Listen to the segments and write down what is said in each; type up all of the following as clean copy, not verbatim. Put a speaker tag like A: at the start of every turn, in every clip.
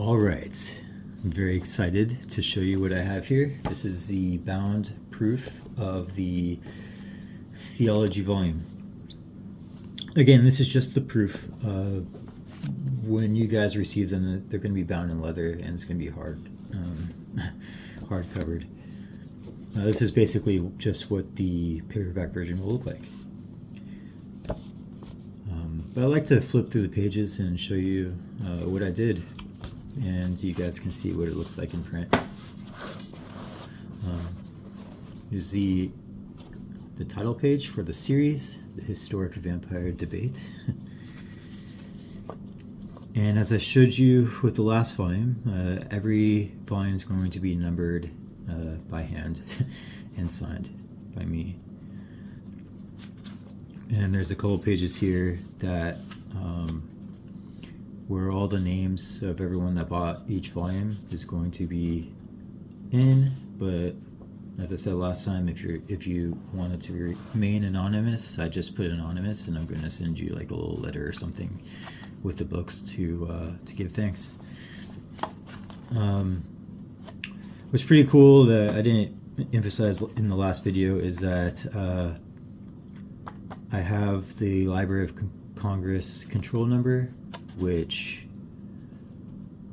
A: All right, I'm very excited to show you what I have here. This is the bound proof of the Theology volume. Again, this is just the proof. When you guys receive them, they're going to be bound in leather and it's going to be hard covered. This is basically just what the paperback version will look like. But I like to flip through the pages and show you what I did, and you guys can see what it looks like in print. Here's the title page for the series, The Historic Vampire Debate. And as I showed you with the last volume, every volume is going to be numbered by hand and signed by me. And there's a couple pages here that where all the names of everyone that bought each volume is going to be in, but as I said last time, if you wanted to remain anonymous, I just put anonymous, and I'm going to send you like a little letter or something with the books to give thanks. What's pretty cool that I didn't emphasize in the last video is that I have the Library of Congress control number, which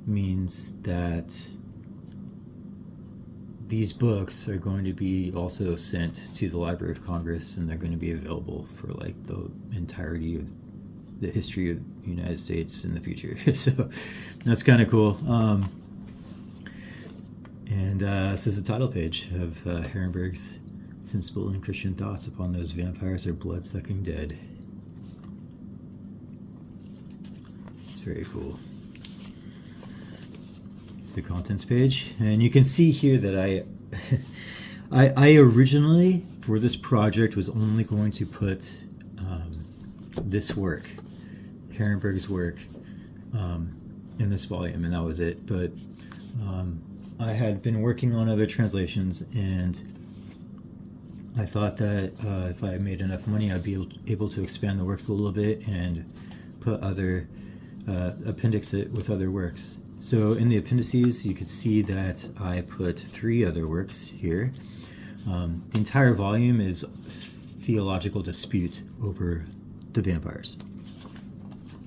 A: means that these books are going to be also sent to the Library of Congress, and they're going to be available for like the entirety of the history of the United States in the future. So that's kind of cool. This is the title page of Harenberg's Sensible and Christian Thoughts upon Those Vampires Are Blood-Sucking Dead. It's very cool. It's the contents page, and you can see here that I originally for this project was only going to put this work, Harenberg's work, in this volume, and that was it. But I had been working on other translations, and I thought that if I made enough money, I'd be able to expand the works a little bit and put other appendix it with other works. So in the appendices, you can see that I put 3 other works here. The entire volume is theological dispute over the vampires.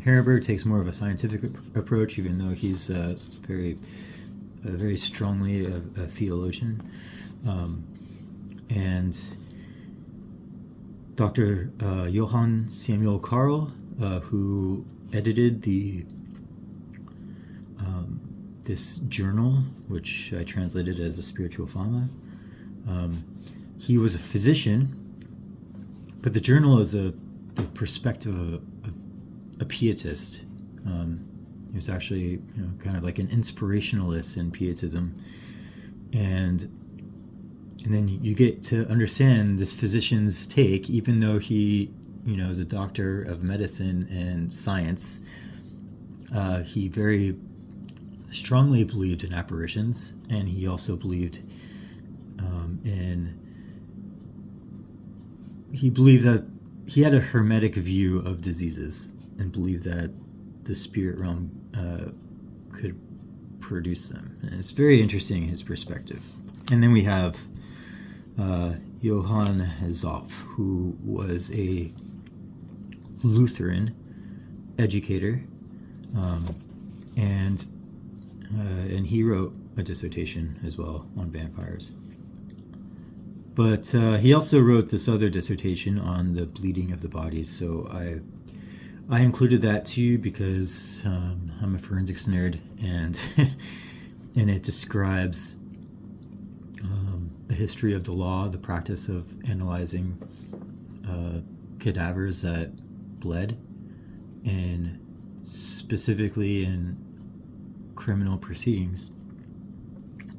A: Harenberg takes more of a scientific approach, even though he's very strongly a theologian. And Dr. Johann Samuel Karl, who edited this journal, which I translated as a spiritual fama, he was a physician, but the journal is the perspective of a pietist. He was actually, kind of like an inspirationalist in pietism, and then you get to understand this physician's take, even though he, is a doctor of medicine and science. He very strongly believed in apparitions, and he also believed he believed that he had a hermetic view of diseases and believed that the spirit realm could produce them. And it's very interesting, his perspective. And then we have Johann Zopf, who was a Lutheran educator, and he wrote a dissertation as well on vampires. But he also wrote this other dissertation on the bleeding of the bodies. So I included that too because I'm a forensics nerd, and and it describes a history of the law, the practice of analyzing cadavers that bled, and specifically in criminal proceedings.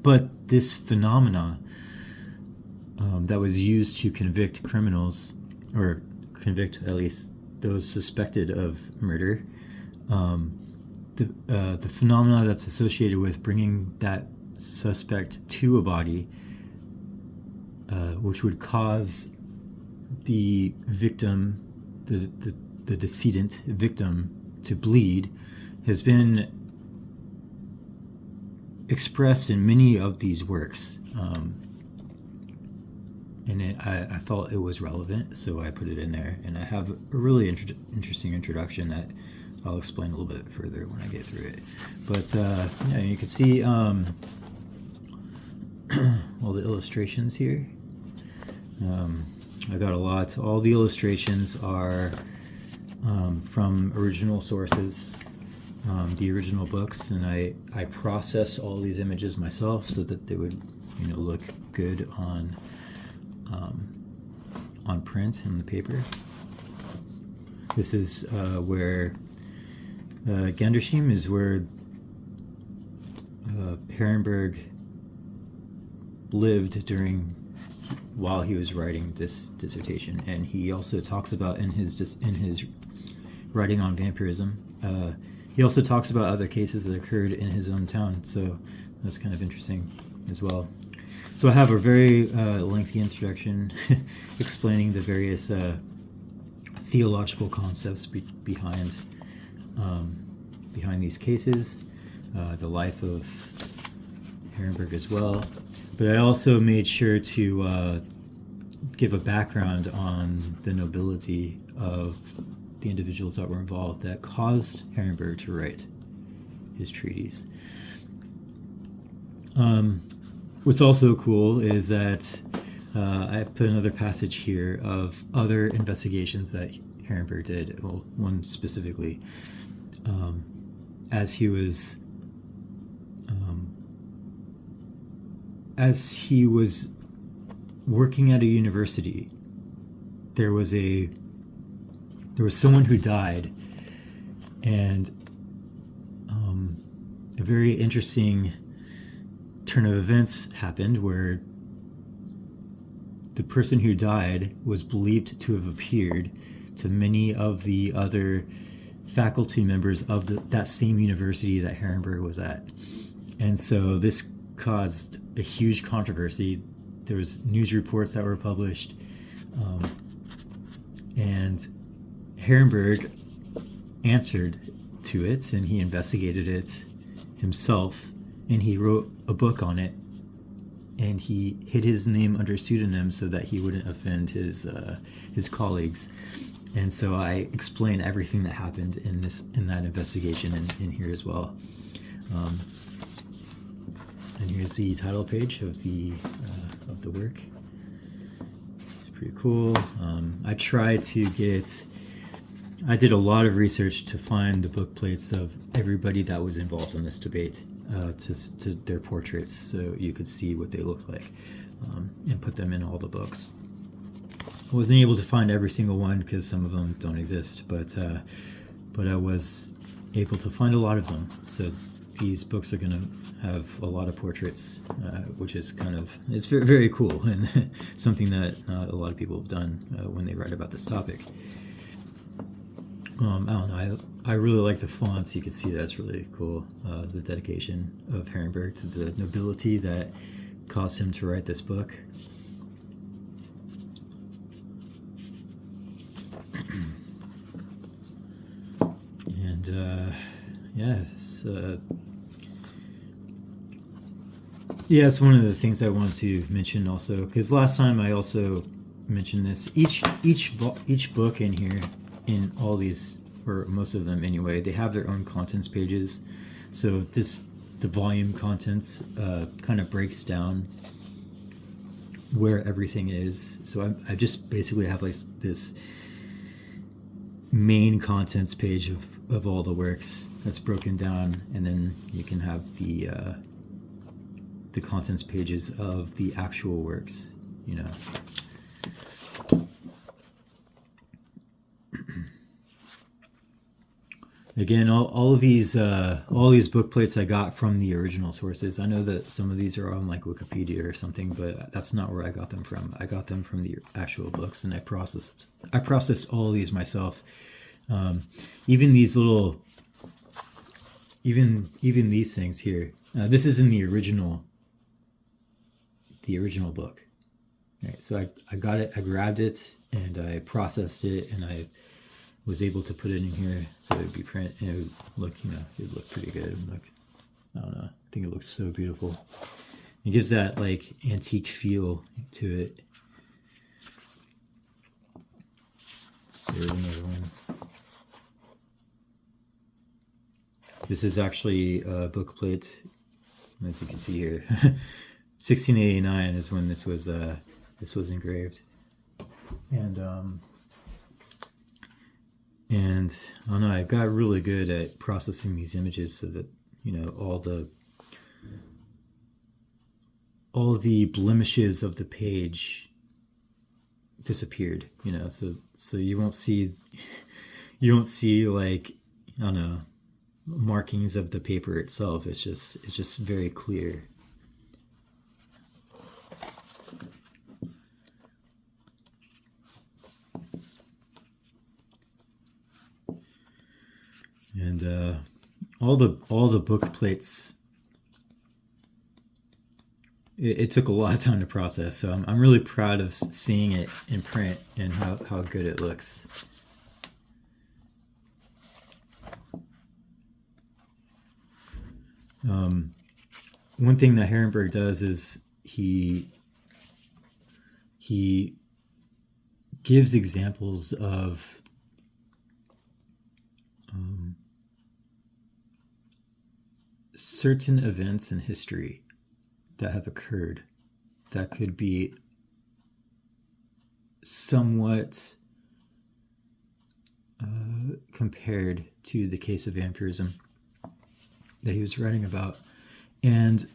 A: But this phenomena that was used to convict criminals, or convict at least those suspected of murder, the phenomena that's associated with bringing that suspect to a body, which would cause the victim, the decedent victim, to bleed, has been expressed in many of these works. And I felt it was relevant, so I put it in there. And I have a really interesting introduction that I'll explain a little bit further when I get through it. But yeah, you can see all the illustrations here. I got a lot. All the illustrations are from original sources, the original books, and I processed all these images myself so that they would, look good on print in the paper. This is where Gendersheim is where Harenberg lived while he was writing this dissertation, and he also talks about in his writing on vampirism. He also talks about other cases that occurred in his own town, so that's kind of interesting as well. So I have a very lengthy introduction explaining the various theological concepts behind these cases, the life of Harenberg as well. But I also made sure to give a background on the nobility of the individuals that were involved that caused Harenberg to write his treatise. What's also cool is that I put another passage here of other investigations that Harenberg did, well, one specifically, as he was working at a university. There was someone who died, and a very interesting turn of events happened where the person who died was believed to have appeared to many of the other faculty members of that same university that Harenberg was at. And so this caused a huge controversy. There was news reports that were published, and Harenberg answered to it, and he investigated it himself, and he wrote a book on it, and he hid his name under pseudonym so that he wouldn't offend his colleagues. And so I explain everything that happened in that investigation in here as well. And here's the title page of the work. It's pretty cool. I did a lot of research to find the book plates of everybody that was involved in this debate, to their portraits, so you could see what they looked like, and put them in all the books. I wasn't able to find every single one because some of them don't exist, but I was able to find a lot of them. So these books are going to have a lot of portraits, which is it's very, very cool, and something that not a lot of people have done when they write about this topic. I don't know, I really like the fonts. You can see that's really cool. The dedication of Harenberg to the nobility that caused him to write this book. And it's one of the things I wanted to mention also, because last time I also mentioned this. Each book in here, in all these, or most of them anyway, they have their own contents pages. So the volume contents kind of breaks down where everything is. So I just basically have like this main contents page of all the works that's broken down, and then you can have the contents pages of the actual works, Again, all of these book plates I got from the original sources. I know that some of these are on like Wikipedia or something, but that's not where I got them from. I got them from the actual books, and I processed all of these myself. Even these little, even these things here. This is in the original book. All right, so I got it, I grabbed it, and I processed it, and I was able to put it in here so it'd be print, and it would look, it'd look pretty good. Look, I don't know, think it looks so beautiful. It gives that like antique feel to it. So there's another one. This is actually a book plate, as you can see here. 1689 is when this was engraved, and I don't know, I got really good at processing these images so that, you know, all the blemishes of the page disappeared, you know, so you don't see like, I don't know, markings of the paper itself. It's just very clear. And all the book plates, it took a lot of time to process, so I'm really proud of seeing it in print and how good it looks. One thing that Harenberg does is he gives examples of certain events in history that have occurred that could be somewhat compared to the case of vampirism that he was writing about. And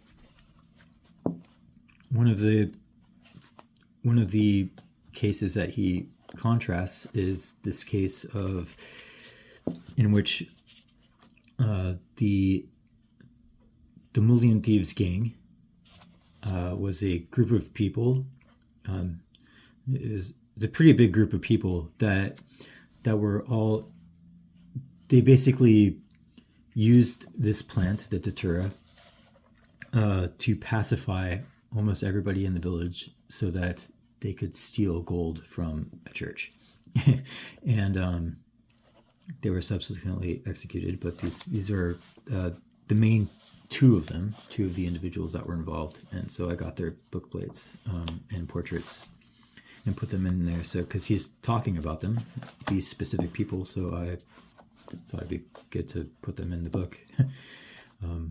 A: one of the cases that he contrasts is this case in which the Mullion Thieves gang was a group of people. It's a pretty big group of people that were all, they basically used this plant, the datura, to pacify almost everybody in the village so that they could steal gold from a church. And they were subsequently executed, but these are the main two of the individuals that were involved. And so I got their book plates and portraits and put them in there. So, because he's talking about them, these specific people, so I thought it'd be good to put them in the book. But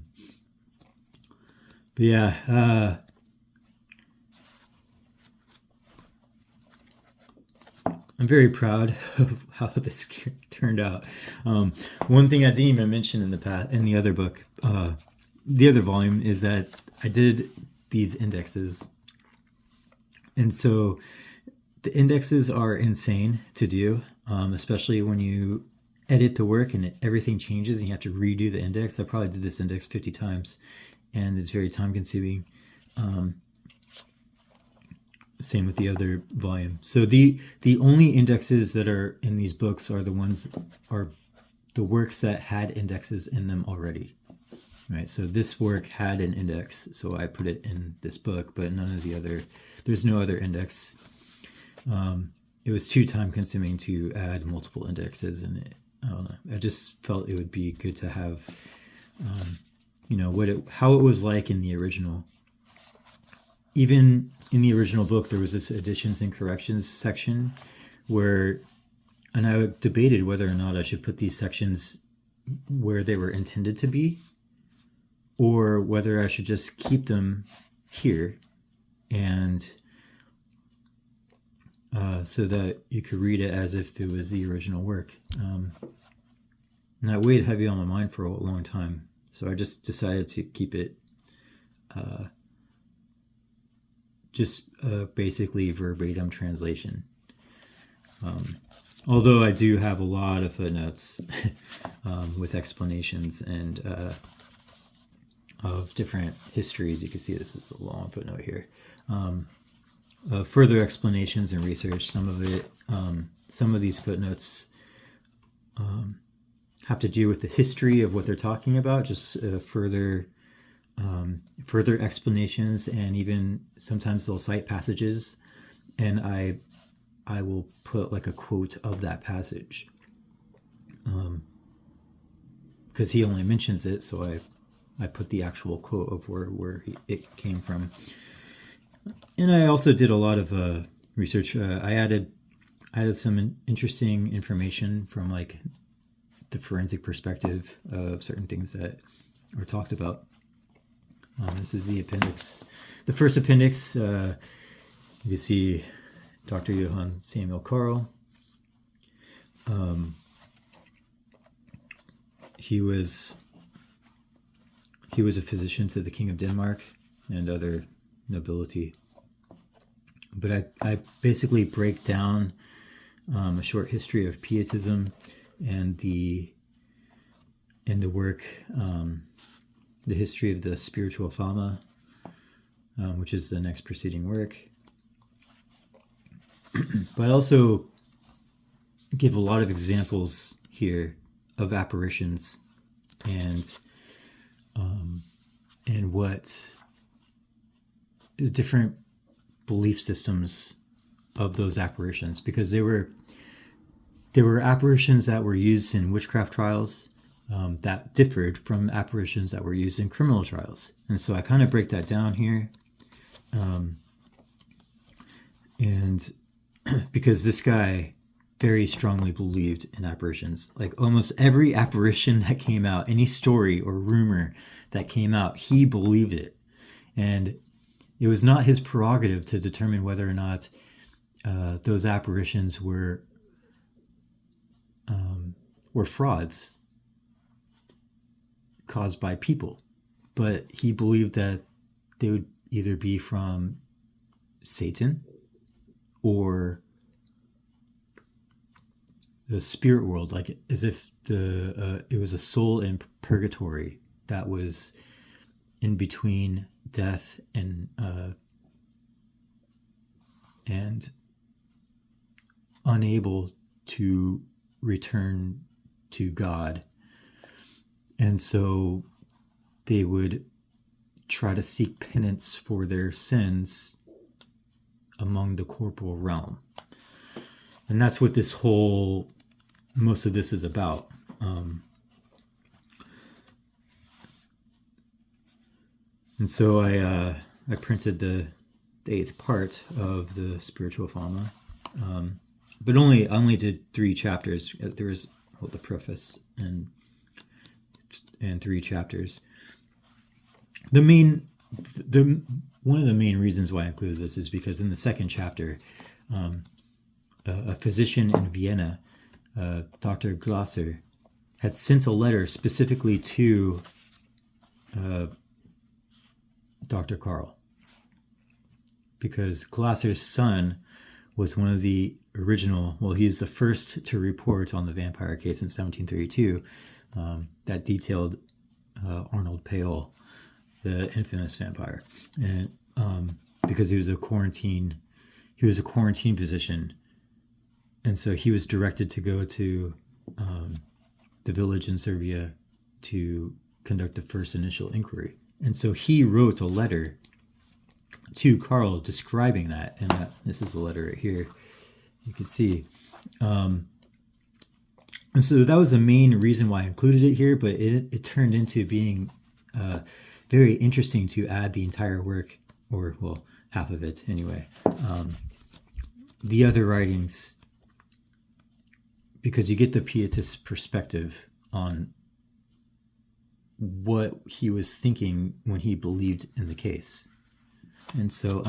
A: yeah, I'm very proud of how this turned out. One thing I didn't even mention in the other book, the other volume, is that I did these indexes, and so the indexes are insane to do, especially when you edit the work and everything changes and you have to redo the index. I probably did this index 50 times, and it's very time consuming. Same with the other volume. So the only indexes that are in these books are the works that had indexes in them already. Right, so this work had an index, so I put it in this book, but there's no other index. It was too time consuming to add multiple indexes, and I don't know, I just felt it would be good to have, how it was like in the original. Even in the original book, there was this additions and corrections section and I debated whether or not I should put these sections where they were intended to be, or whether I should just keep them here, and so that you could read it as if it was the original work. And that weighed heavy on my mind for a long time, so I just decided to keep it basically verbatim translation. Although I do have a lot of footnotes with explanations and of different histories. You can see this is a long footnote here. Further explanations and research. Some of these footnotes have to do with the history of what they're talking about, just further explanations, and even sometimes they'll cite passages, and I will put like a quote of that passage, because he only mentions it, so I I put the actual quote of where it came from. And I also did a lot of research. I added some interesting information from like the forensic perspective of certain things that are talked about. This is the appendix. The first appendix, you can see Dr. Johann Samuel Karl. He was a physician to the King of Denmark and other nobility. But I basically break down a short history of Pietism and the work, the history of the Spiritual Fama, which is the next preceding work. But I also give a lot of examples here of apparitions and what different belief systems of those apparitions, because there were apparitions that were used in witchcraft trials that differed from apparitions that were used in criminal trials. And so I kind of break that down here. And because this guy very strongly believed in apparitions, like almost every apparition that came out, any story or rumor that came out, he believed it. And it was not his prerogative to determine whether or not those apparitions were frauds caused by people, but he believed that they would either be from Satan or the spirit world, like as if it was a soul in purgatory that was in between death and unable to return to God. And so they would try to seek penance for their sins among the corporal realm. And that's what most of this is about. And so I printed the 8th part of the Spiritual Fama, but I only did 3 chapters. There was the preface and 3 chapters. One of the main reasons why I included this is because in the 2nd chapter, a physician in Vienna, Dr. Glasser, had sent a letter specifically to Dr. Karl, because Glasser's son was one of the original, he was the first to report on the vampire case in 1732 that detailed Arnold Payol, the infamous vampire. And because he was a quarantine physician, and so he was directed to go to the village in Serbia to conduct the first initial inquiry. And so he wrote a letter to Karl describing that, and this is a letter right here. You can see. And so that was the main reason why I included it here, but it turned into being very interesting to add the entire work, or half of it anyway. The other writings, because you get the Pietist perspective on what he was thinking when he believed in the case. And so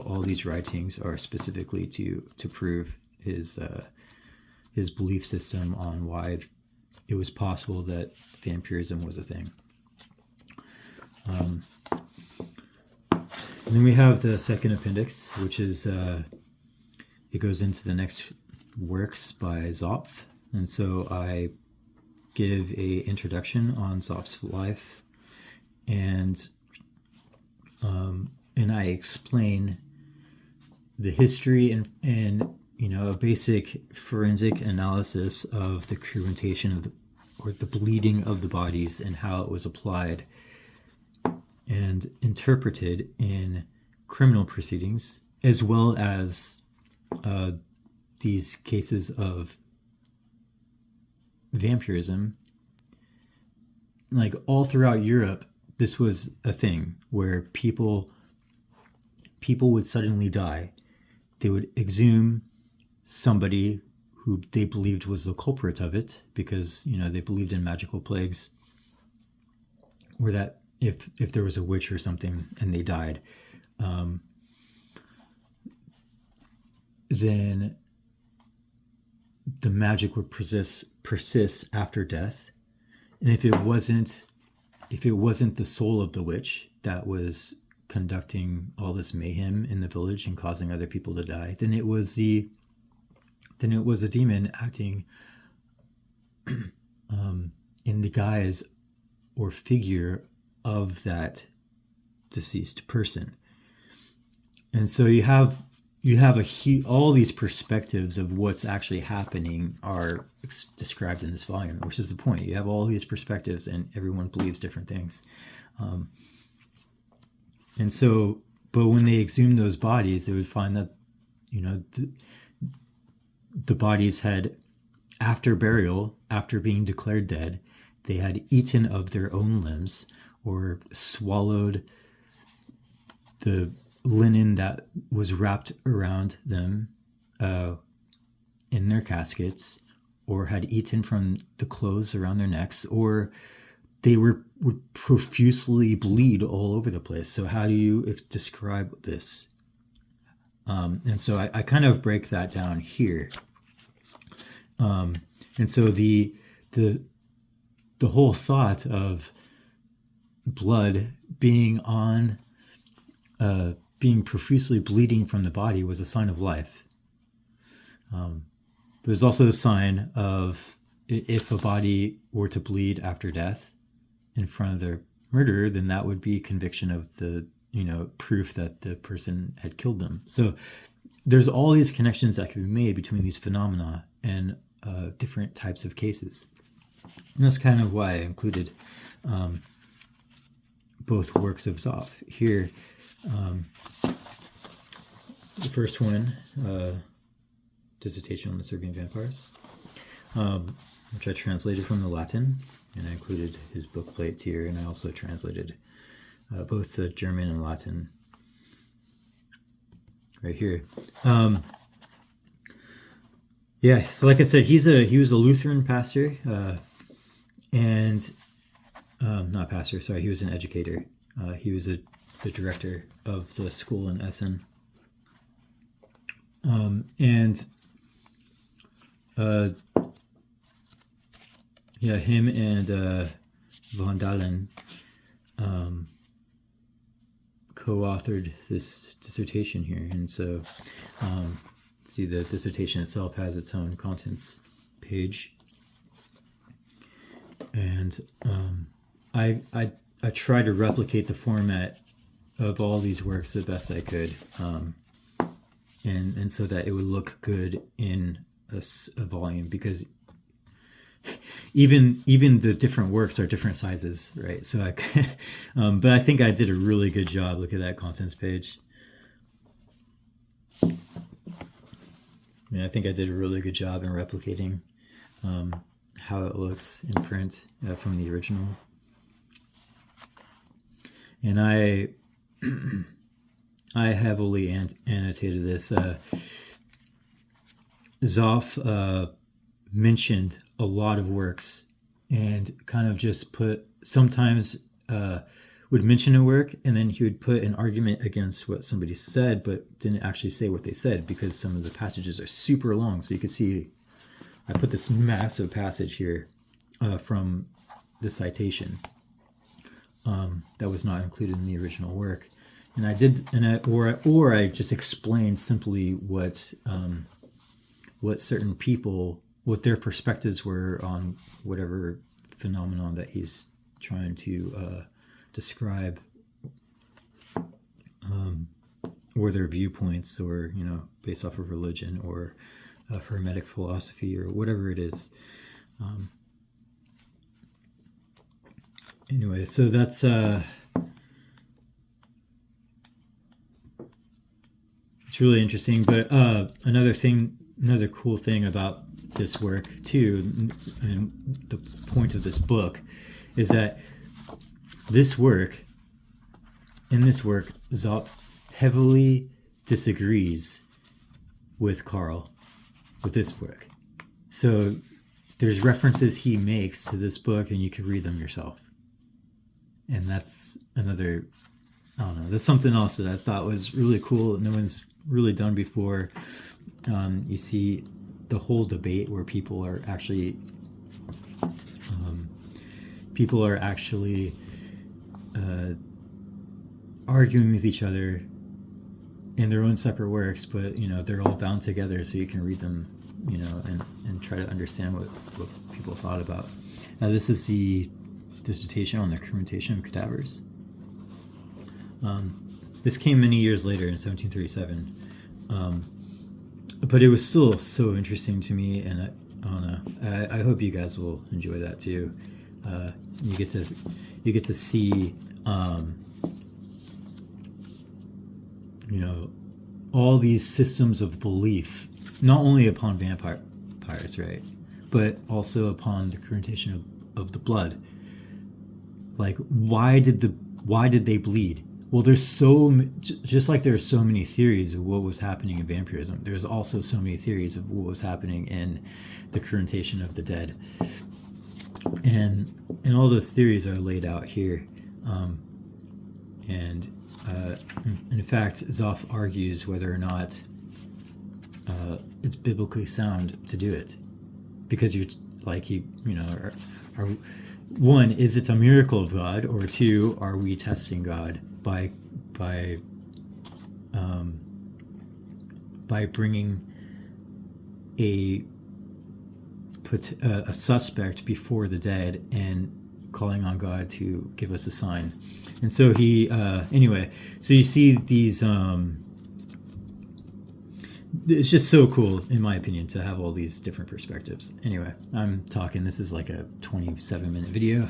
A: all these writings are specifically to prove his belief system on why it was possible that vampirism was a thing. And then we have the 2nd appendix, which is it goes into the next works by Zopf. And so I give a introduction on Zopf's life, and I explain the history and a basic forensic analysis of the cruentation or the bleeding of the bodies and how it was applied and interpreted in criminal proceedings, as well as these cases of vampirism like all throughout Europe, this was a thing where people would suddenly die. They would exhume somebody who they believed was the culprit of it, because they believed in magical plagues, or that if there was a witch or something and they died, then the magic would persist after death. And if it wasn't the soul of the witch that was conducting all this mayhem in the village and causing other people to die, then it was a demon acting in the guise or figure of that deceased person. And so you have all these perspectives of what's actually happening are described in this volume, which is the point. You have all these perspectives, and everyone believes different things. And so, but when they exhumed those bodies, they would find that, the bodies had, after burial, after being declared dead, they had eaten of their own limbs or swallowed the linen that was wrapped around them in their caskets, or had eaten from the clothes around their necks, or they would profusely bleed all over the place. So how do you describe this? And so I kind of break that down here. And so the whole thought of blood being being profusely bleeding from the body was a sign of life. There's also a sign of, if a body were to bleed after death in front of their murderer, then that would be conviction of the, proof that the person had killed them. So there's all these connections that can be made between these phenomena and different types of cases. And that's kind of why I included both works of Zoff here. The first one, Dissertation on the Serbian Vampires, which I translated from the Latin, and I included his book plates here, and I also translated both the German and Latin right here. Yeah, like I said, he was a Lutheran pastor, and not pastor, sorry, he was an educator. He was the director of the school in Essen. Him and Van Dalen co-authored this dissertation here. And so, see, the dissertation itself has its own contents page. And I try to replicate the format of all these works the best I could, and so that it would look good in a volume, because even the different works are different sizes, right? So but I think I did a really good job. Look at that contents page. I think I did a really good job in replicating how it looks in print from the original. And I heavily annotated this. Zoff mentioned a lot of works, and kind of just sometimes would mention a work, and then he would put an argument against what somebody said, but didn't actually say what they said, because some of the passages are super long. So you can see I put this massive passage here from the citation that was not included in the original work. And I just explained simply what certain people, what their perspectives were on whatever phenomenon that he's trying to describe, or their viewpoints, or based off of religion or Hermetic philosophy or whatever it is. Anyway, so that's it's really interesting. But another cool thing about this work too, and the point of this book, is that this work, in this work, Zopp heavily disagrees with Carl, with this book. So there's references he makes to this book, and you can read them yourself. And that's another, I don't know, that's something else that I thought was really cool that no one's really done before. You see the whole debate where people are actually arguing with each other in their own separate works, but they're all bound together, so you can read them, and try to understand what people thought about. This is the dissertation on the cremation of cadavers. This came many years later in 1737, but it was still so interesting to me, and I don't know. I hope you guys will enjoy that too. You get to see, all these systems of belief, not only upon vampires, right, but also upon the cremation of the blood. Like, why did they bleed? Well, there's just like there are so many theories of what was happening in vampirism, there's also so many theories of what was happening in the cremation of the dead. And all those theories are laid out here. In fact, Zoff argues whether or not it's biblically sound to do it, because you're like, one, is it a miracle of God, or two, are we testing God by bringing a suspect before the dead and calling on God to give us a sign. And so so you see these, it's just so cool, in my opinion, to have all these different perspectives. Anyway, I'm talking, this is like a 27-minute video.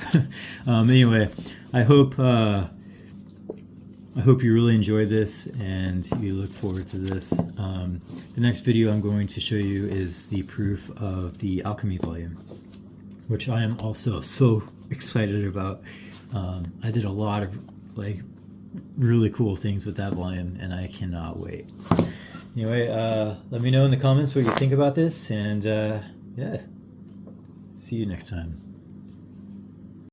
A: Anyway, I hope you really enjoyed this and you look forward to this. The next video I'm going to show you is the proof of the alchemy volume, which I am also so excited about. I did a lot of really cool things with that volume, and I cannot wait. Anyway, let me know in the comments what you think about this, and yeah, see you next time.